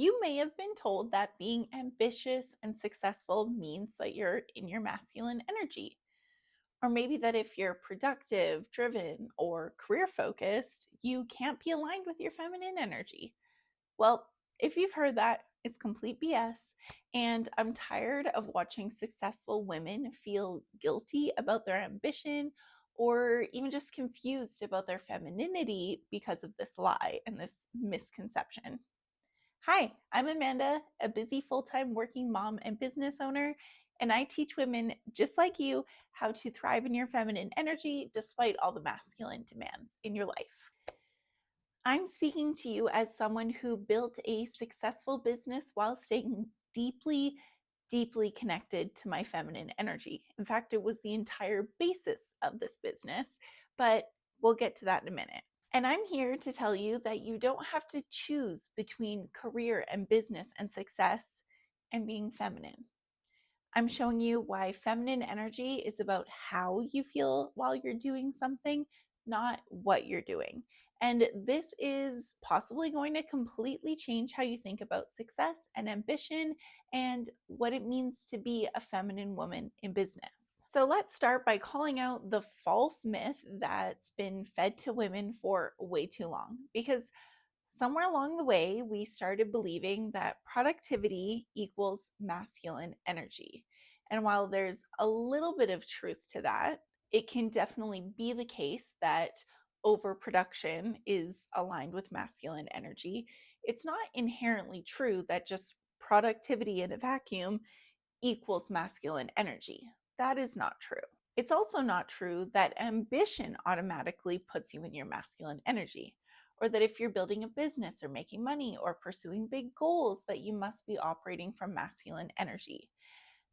You may have been told that being ambitious and successful means that you're in your masculine energy. Or maybe that if you're productive, driven, or career focused, you can't be aligned with your feminine energy. Well, if you've heard that, it's complete BS. And I'm tired of watching successful women feel guilty about their ambition or even just confused about their femininity because of this lie and this misconception. Hi, I'm Amanda, a busy full time working mom and business owner, and I teach women just like you how to thrive in your feminine energy despite all the masculine demands in your life. I'm speaking to you as someone who built a successful business while staying deeply connected to my feminine energy. In fact, it was the entire basis of this business, but we'll get to that in a minute. And I'm here to tell you that you don't have to choose between career and business and success and being feminine. I'm showing you why feminine energy is about how you feel while you're doing something, not what you're doing. And this is possibly going to completely change how you think about success and ambition and what it means to be a feminine woman in business. So let's start by calling out the false myth that's been fed to women for way too long. Because somewhere along the way, we started believing that productivity equals masculine energy. And while there's a little bit of truth to that, it can definitely be the case that overproduction is aligned with masculine energy. It's not inherently true that just productivity in a vacuum equals masculine energy. That is not true. It's also not true that ambition automatically puts you in your masculine energy, or that if you're building a business or making money or pursuing big goals, that you must be operating from masculine energy.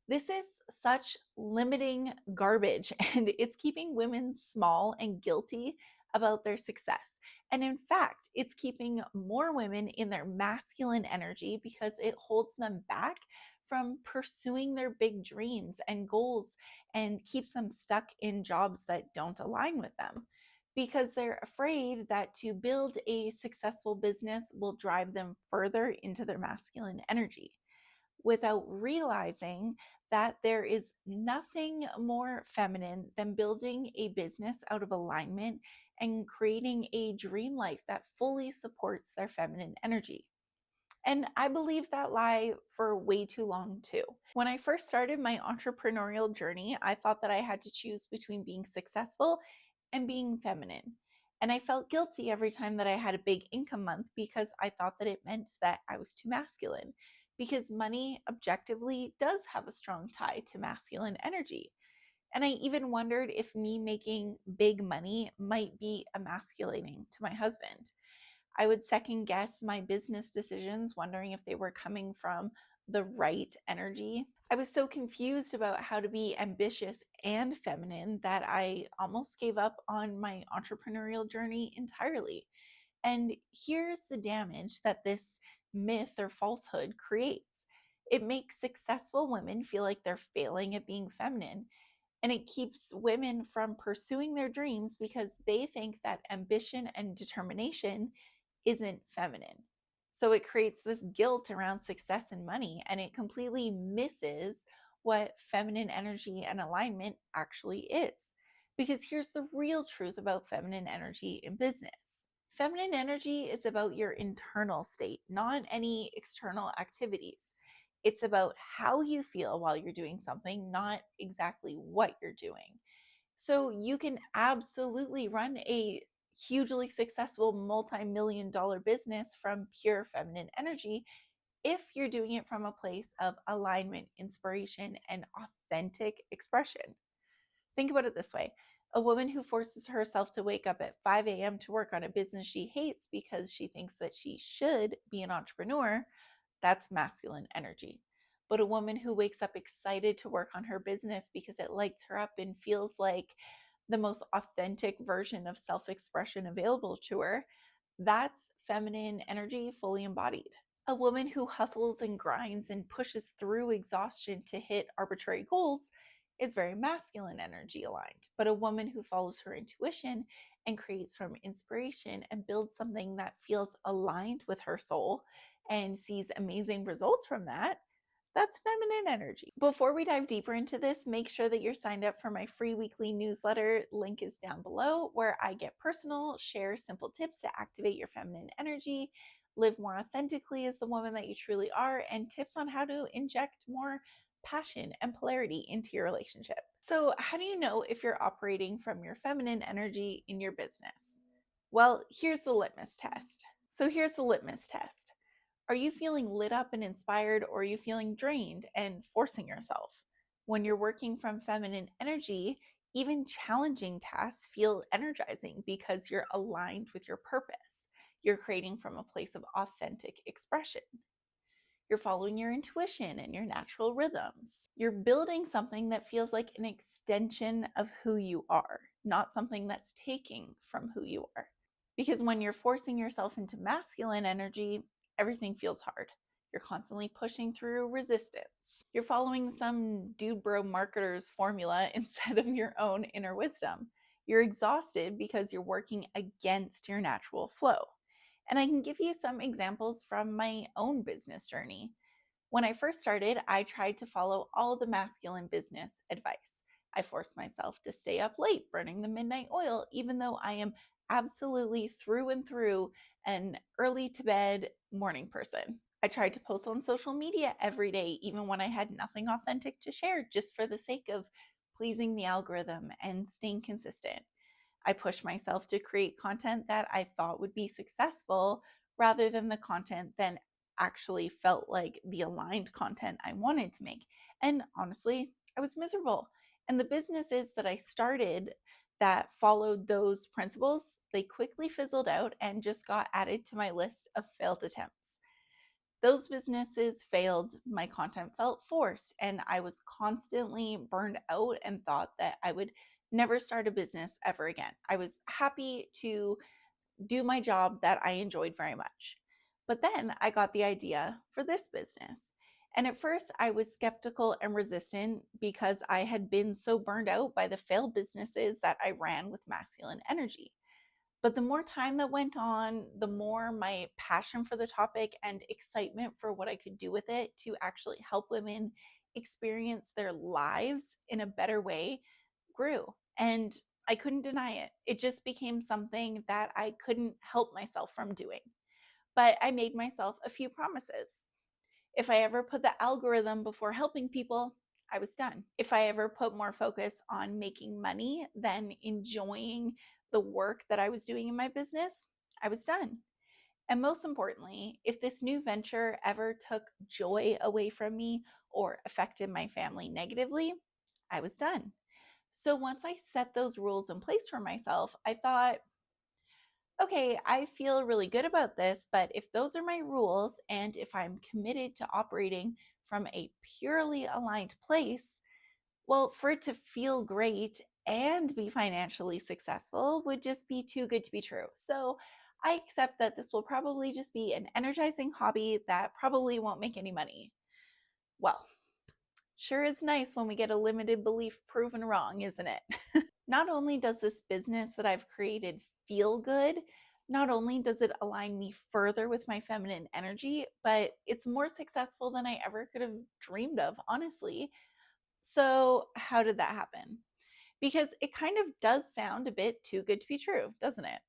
This is such limiting garbage, and it's keeping women small and guilty about their success. And in fact, it's keeping more women in their masculine energy because it holds them back from pursuing their big dreams and goals and keeps them stuck in jobs that don't align with them because they're afraid that to build a successful business will drive them further into their masculine energy without realizing that there is nothing more feminine than building a business out of alignment and creating a dream life that fully supports their feminine energy. And I believed that lie for way too long too. When I first started my entrepreneurial journey, I thought that I had to choose between being successful and being feminine. And I felt guilty every time that I had a big income month because I thought that it meant that I was too masculine. Because money objectively does have a strong tie to masculine energy. And I even wondered if me making big money might be emasculating to my husband. I would second guess my business decisions, wondering if they were coming from the right energy. I was so confused about how to be ambitious and feminine that I almost gave up on my entrepreneurial journey entirely. And here's the damage that this myth or falsehood creates: it makes successful women feel like they're failing at being feminine. And it keeps women from pursuing their dreams because they think that ambition and determination isn't feminine. So it creates this guilt around success and money, and it completely misses what feminine energy and alignment actually is. Because here's the real truth about feminine energy in business: feminine energy is about your internal state, not any external activities. It's about how you feel while you're doing something, not exactly what you're doing. So you can absolutely run a hugely successful multi-million dollar business from pure feminine energy if you're doing it from a place of alignment, inspiration, and authentic expression. Think about it this way: a woman who forces herself to wake up at 5 a.m. to work on a business she hates because she thinks that she should be an entrepreneur, that's masculine energy. But a woman who wakes up excited to work on her business because it lights her up and feels like the most authentic version of self expression available to her, that's feminine energy fully embodied. A woman who hustles and grinds and pushes through exhaustion to hit arbitrary goals is very masculine energy aligned. But a woman who follows her intuition and creates from inspiration and builds something that feels aligned with her soul and sees amazing results from that, that's feminine energy. Before we dive deeper into this, make sure that you're signed up for my free weekly newsletter. Link is down below, where I get personal, share simple tips to activate your feminine energy, live more authentically as the woman that you truly are, and tips on how to inject more passion and polarity into your relationship. So, how do you know if you're operating from your feminine energy in your business? Well, here's the litmus test. Are you feeling lit up and inspired, or are you feeling drained and forcing yourself? When you're working from feminine energy, even challenging tasks feel energizing because you're aligned with your purpose. You're creating from a place of authentic expression. You're following your intuition and your natural rhythms. You're building something that feels like an extension of who you are, not something that's taking from who you are. Because when you're forcing yourself into masculine energy, everything feels hard. You're constantly pushing through resistance. You're following some dude bro marketer's formula instead of your own inner wisdom. You're exhausted because you're working against your natural flow. And I can give you some examples from my own business journey. When I first started, I tried to follow all the masculine business advice. I forced myself to stay up late burning the midnight oil, even though I am absolutely through and through an early to bed morning person. I tried to post on social media every day, even when I had nothing authentic to share, just for the sake of pleasing the algorithm and staying consistent. I pushed myself to create content that I thought would be successful rather than the content that actually felt like the aligned content I wanted to make. And honestly, I was miserable. And the businesses that I started that followed those principles, they quickly fizzled out and just got added to my list of failed attempts. Those businesses failed, my content felt forced, and I was constantly burned out and thought that I would never start a business ever again. I was happy to do my job that I enjoyed very much. But then I got the idea for this business. And at first, I was skeptical and resistant because I had been so burned out by the failed businesses that I ran with masculine energy. But the more time that went on, the more my passion for the topic and excitement for what I could do with it to actually help women experience their lives in a better way grew. And I couldn't deny it. It just became something that I couldn't help myself from doing. But I made myself a few promises. If I ever put the algorithm before helping people, I was done. If I ever put more focus on making money than enjoying the work that I was doing in my business, I was done. And most importantly, if this new venture ever took joy away from me or affected my family negatively, I was done. So once I set those rules in place for myself, I thought, okay, I feel really good about this, but if those are my rules and if I'm committed to operating from a purely aligned place, well, for it to feel great and be financially successful would just be too good to be true. So I accept that this will probably just be an energizing hobby that probably won't make any money. Well, sure is nice when we get a limited belief proven wrong, isn't it? Not only does this business that I've created feel good, not only does it align me further with my feminine energy, but it's more successful than I ever could have dreamed of, honestly. So, how did that happen? Because it kind of does sound a bit too good to be true, doesn't it?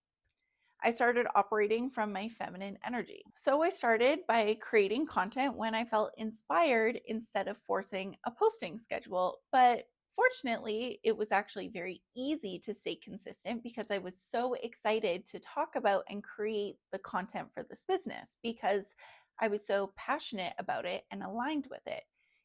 I started operating from my feminine energy. So I started by creating content when I felt inspired instead of forcing a posting schedule. But fortunately, it was actually very easy to stay consistent because I was so excited to talk about and create the content for this business because I was so passionate about it and aligned with it.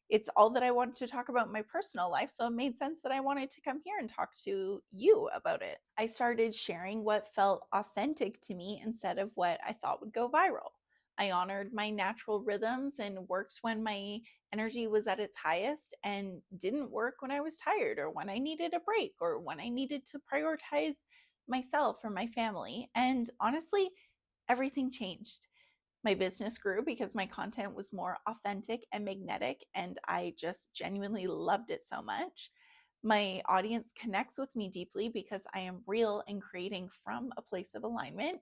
It's all that I wanted to talk about in my personal life, so it made sense that I wanted to come here and talk to you about it. I started sharing what felt authentic to me instead of what I thought would go viral. I honored my natural rhythms and worked when my energy was at its highest and didn't work when I was tired or when I needed a break or when I needed to prioritize myself or my family. And honestly, everything changed. My business grew because my content was more authentic and magnetic, and I just genuinely loved it so much. My audience connects with me deeply because I am real and creating from a place of alignment.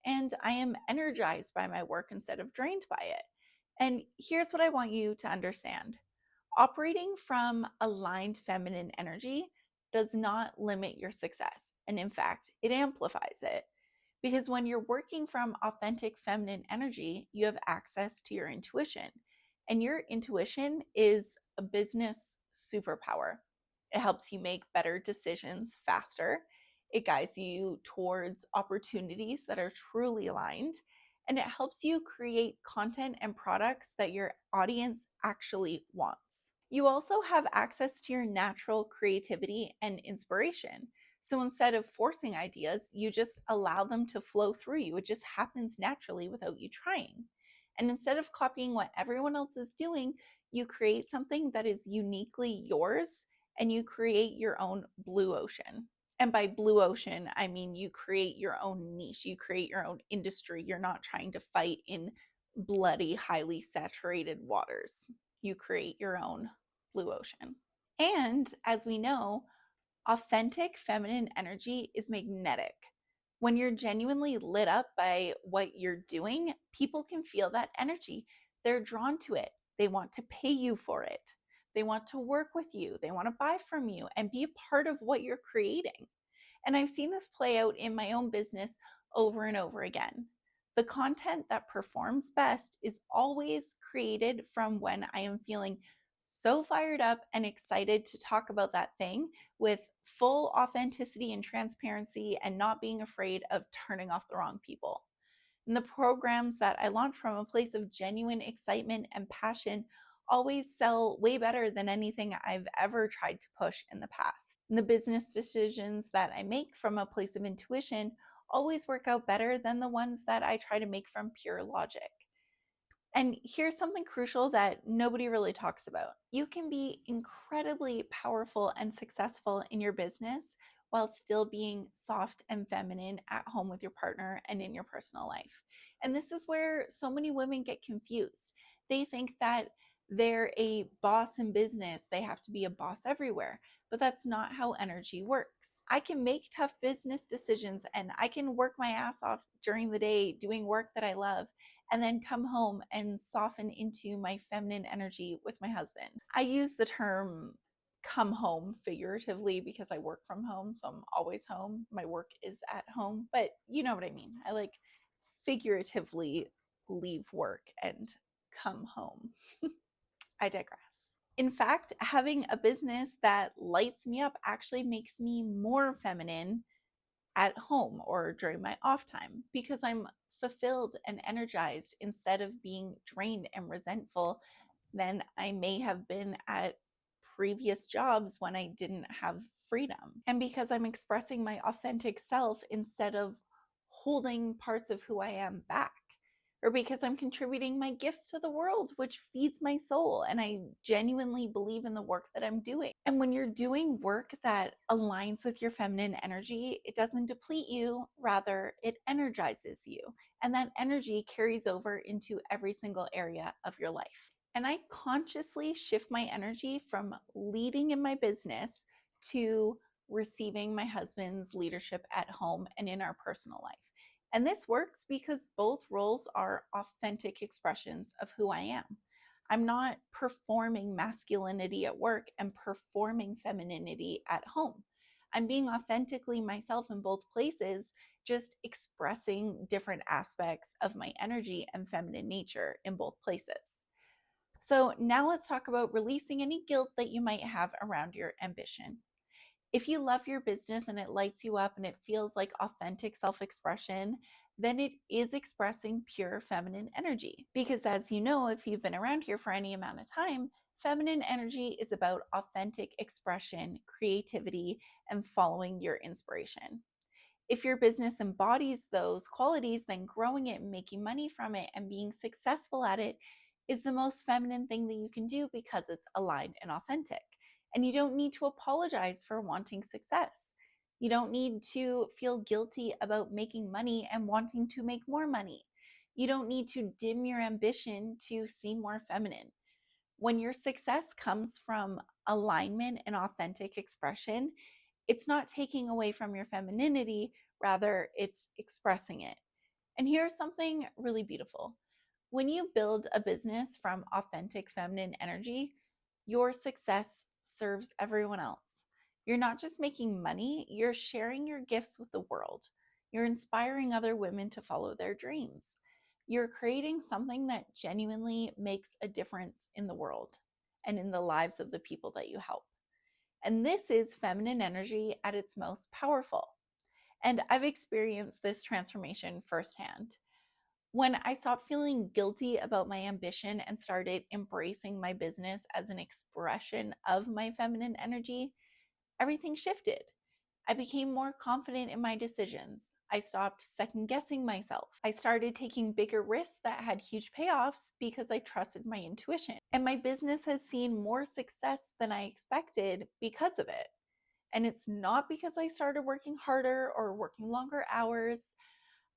and I am energized by my work instead of drained by it. And here's what I want you to understand: operating from aligned feminine energy does not limit your success. And in fact, it amplifies it. Because when you're working from authentic feminine energy, you have access to your intuition. And your intuition is a business superpower. It helps you make better decisions faster. It guides you towards opportunities that are truly aligned. And it helps you create content and products that your audience actually wants. You also have access to your natural creativity and inspiration. So instead of forcing ideas, you just allow them to flow through you. It just happens naturally without you trying. And instead of copying what everyone else is doing, you create something that is uniquely yours, and you create your own blue ocean. And by blue ocean, I mean you create your own niche, you create your own industry. You're not trying to fight in bloody, highly saturated waters. You create your own blue ocean. And as we know, authentic feminine energy is magnetic. When you're genuinely lit up by what you're doing, people can feel that energy. They're drawn to it. They want to pay you for it. They want to work with you. They want to buy from you and be a part of what you're creating. And I've seen this play out in my own business over and over again. The content that performs best is always created from when I am feeling so fired up and excited to talk about that thing with full authenticity and transparency, and not being afraid of turning off the wrong people. And the programs that I launch from a place of genuine excitement and passion always sell way better than anything I've ever tried to push in the past. And the business decisions that I make from a place of intuition always work out better than the ones that I try to make from pure logic. And here's something crucial that nobody really talks about: you can be incredibly powerful and successful in your business while still being soft and feminine at home with your partner and in your personal life. And this is where so many women get confused. They think that they're a boss in business, they have to be a boss everywhere. But that's not how energy works. I can make tough business decisions and I can work my ass off during the day doing work that I love, and then come home and soften into my feminine energy with my husband. I use the term come home figuratively because I work from home, so I'm always home. My work is at home, but you know what I mean. I like figuratively leave work and come home. I digress. In fact, having a business that lights me up actually makes me more feminine at home or during my off time, because I'm fulfilled and energized instead of being drained and resentful than I may have been at previous jobs when I didn't have freedom. And because I'm expressing my authentic self instead of holding parts of who I am back. Or because I'm contributing my gifts to the world, which feeds my soul, and I genuinely believe in the work that I'm doing. And when you're doing work that aligns with your feminine energy, it doesn't deplete you, rather, it energizes you. And that energy carries over into every single area of your life. And I consciously shift my energy from leading in my business to receiving my husband's leadership at home and in our personal life. And this works because both roles are authentic expressions of who I am. I'm not performing masculinity at work and performing femininity at home. I'm being authentically myself in both places, just expressing different aspects of my energy and feminine nature in both places. So now let's talk about releasing any guilt that you might have around your ambition. If you love your business and it lights you up and it feels like authentic self expression, then it is expressing pure feminine energy. Because as you know, if you've been around here for any amount of time, feminine energy is about authentic expression, creativity, and following your inspiration. If your business embodies those qualities, then growing it, making money from it, and being successful at it is the most feminine thing that you can do, because it's aligned and authentic. And you don't need to apologize for wanting success. You don't need to feel guilty about making money and wanting to make more money. You don't need to dim your ambition to seem more feminine. When your success comes from alignment and authentic expression, it's not taking away from your femininity, rather, it's expressing it. And here's something really beautiful. When you build a business from authentic feminine energy, your success serves everyone else. You're not just making money, you're sharing your gifts with the world. You're inspiring other women to follow their dreams. You're creating something that genuinely makes a difference in the world and in the lives of the people that you help. And this is feminine energy at its most powerful. And I've experienced this transformation firsthand. When I stopped feeling guilty about my ambition and started embracing my business as an expression of my feminine energy, everything shifted. I became more confident in my decisions. I stopped second guessing myself. I started taking bigger risks that had huge payoffs because I trusted my intuition. And my business has seen more success than I expected because of it. And it's not because I started working harder or working longer hours.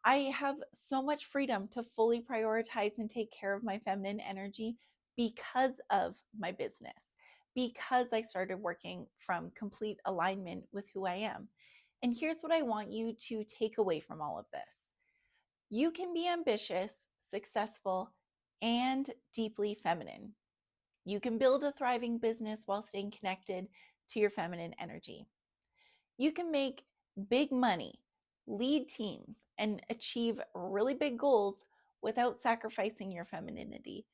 I have so much freedom to fully prioritize and take care of my feminine energy because of my business, because I started working from complete alignment with who I am. And here's what I want you to take away from all of this: you can be ambitious, successful, and deeply feminine. You can build a thriving business while staying connected to your feminine energy. You can make big money, lead teams, and achieve really big goals without sacrificing your femininity.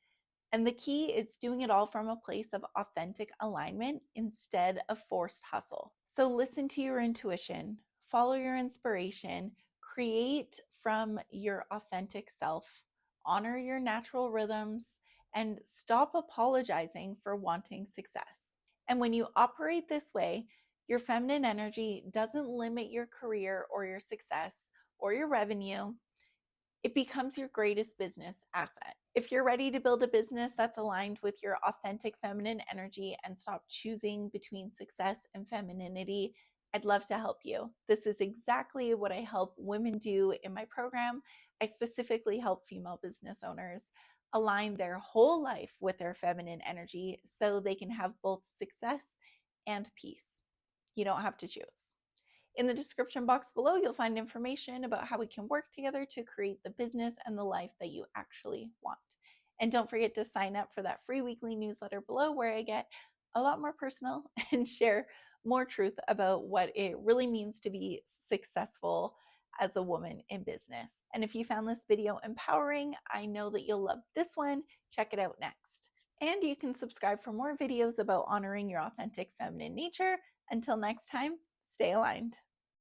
And the key is doing it all from a place of authentic alignment instead of forced hustle. So listen to your intuition, follow your inspiration, create from your authentic self, honor your natural rhythms, and stop apologizing for wanting success. And when you operate this way, your feminine energy doesn't limit your career or your success or your revenue. It becomes your greatest business asset. If you're ready to build a business that's aligned with your authentic feminine energy and stop choosing between success and femininity, I'd love to help you. This is exactly what I help women do in my program. I specifically help female business owners align their whole life with their feminine energy so they can have both success and peace. You don't have to choose. In the description box below, you'll find information about how we can work together to create the business and the life that you actually want. And don't forget to sign up for that free weekly newsletter below, where I get a lot more personal and share more truth about what it really means to be successful as a woman in business. And if you found this video empowering, I know that you'll love this one. Check it out next. And you can subscribe for more videos about honoring your authentic feminine nature. Until next time, stay aligned.